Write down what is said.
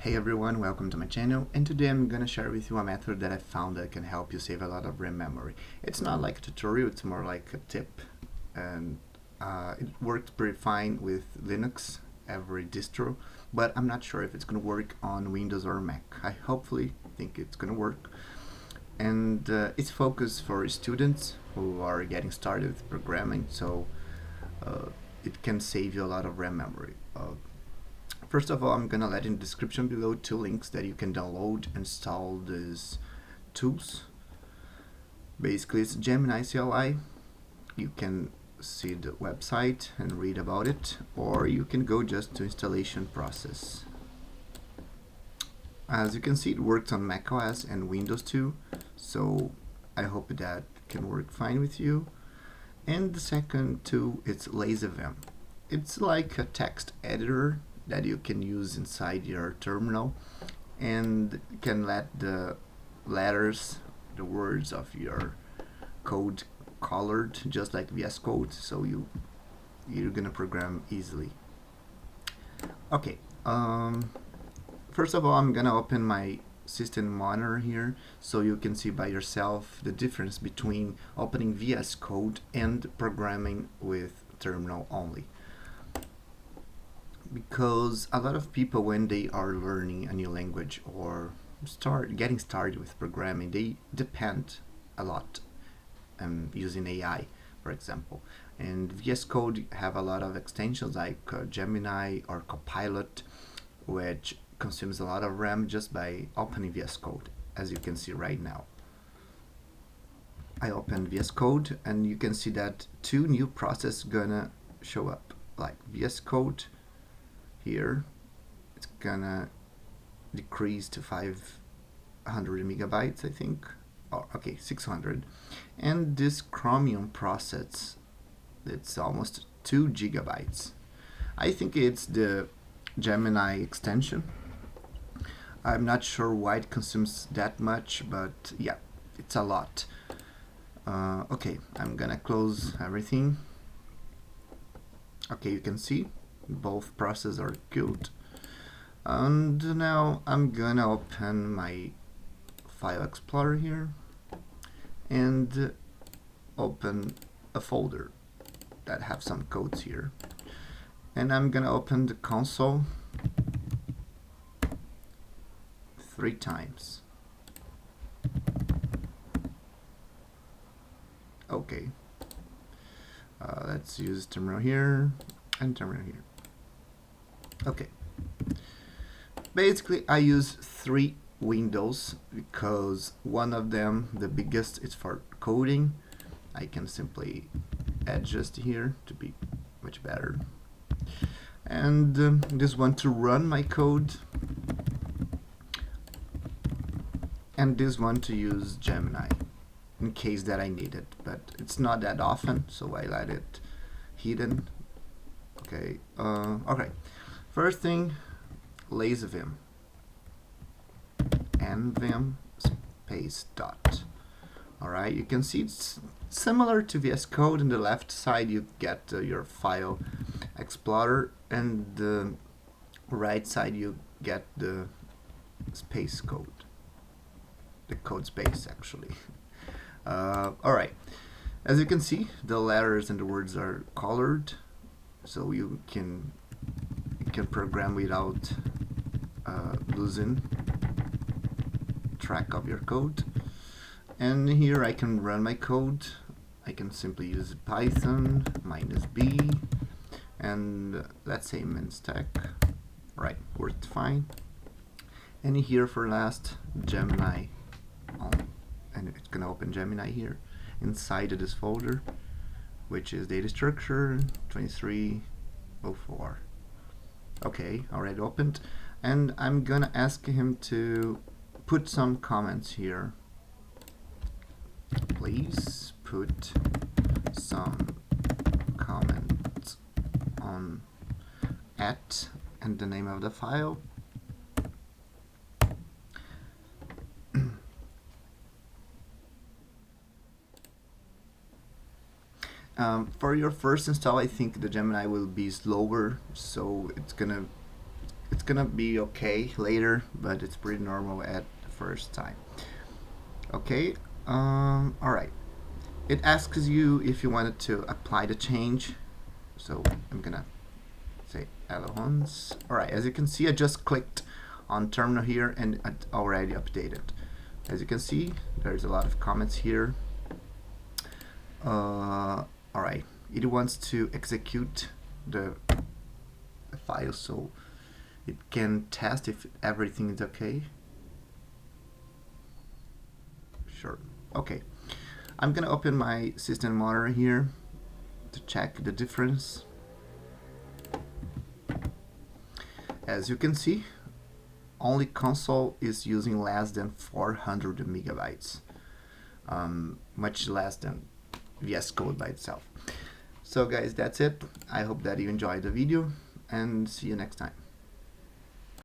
Hey everyone, welcome to my channel, and today I'm gonna share with you a method that I found that can help you save a lot of RAM memory. It's not like a tutorial, it's more like a tip, and it worked pretty fine with Linux, every distro, but I'm not sure if it's gonna work on Windows or Mac. I hopefully think it's gonna work, and it's focused for students who are getting started with programming, so uh, it can save you a lot of RAM memory. First of all, I'm gonna let in the description below two links that you can download and install these tools. Basically, it's Gemini CLI. You can see the website and read about it, or you can go just to installation process. As you can see, it works on macOS and Windows too, so I hope that can work fine with you. And the second tool is LazyVim. It's like a text editor that you can use inside your terminal and can let the letters, the words of your code colored just like VS Code, so you're gonna program easily. Okay, first of all, I'm gonna open my system monitor here so you can see by yourself the difference between opening VS Code and programming with terminal only. Because a lot of people, when they are learning a new language or getting started with programming, they depend a lot using AI, for example. And VS Code have a lot of extensions like Gemini or Copilot, which consumes a lot of RAM just by opening VS Code, as you can see right now. I open VS Code and you can see that two new processes gonna show up, like VS Code. Here it's gonna decrease to 500 megabytes, I think. Oh, okay, 600. And this Chromium process, it's almost 2 gigabytes. I think it's the Gemini extension. I'm not sure why it consumes that much, but yeah, it's a lot. Okay, I'm gonna close everything. Okay, you can see both processes are good. And now I'm gonna open my File Explorer here and open a folder that have some codes here. And I'm gonna open the console 3 times. Okay. Let's use terminal here and terminal here. Okay. Basically, I use 3 windows because one of them, the biggest, is for coding. I can simply adjust here to be much better. And this one to run my code. And this one to use Gemini in case that I need it, but it's not that often, so I let it hidden. Okay, okay. First thing, LazyVim. nvim space dot. Alright, you can see it's similar to VS Code. On the left side you get your File Explorer, and the right side you get the space code. The code space, actually. Alright, as you can see, the letters and the words are colored, so you can program without losing track of your code. And here I can run my code. I can simply use Python -b and let's say minstack. Right, worked fine. And here for last, Gemini on, and it's gonna open Gemini here inside of this folder, which is data structure 2304. Okay, already opened, and I'm gonna ask him to put some comments here. Please put some comments on at and the name of the file. For your first install, I think the Gemini will be slower, so it's it's gonna be okay later, but it's pretty normal at the first time. Okay, all right. It asks you if you wanted to apply the change. So I'm gonna say hello Hans. All right, as you can see, I just clicked on terminal here and it already updated. As you can see, there's a lot of comments here. All right, it wants to execute the file so it can test if everything is okay. Sure. Okay. I'm gonna open my system monitor here to check the difference. As you can see, only console is using less than 400 megabytes, much less than VS Code by itself. So guys, that's it. I hope that you enjoyed the video and see you next time.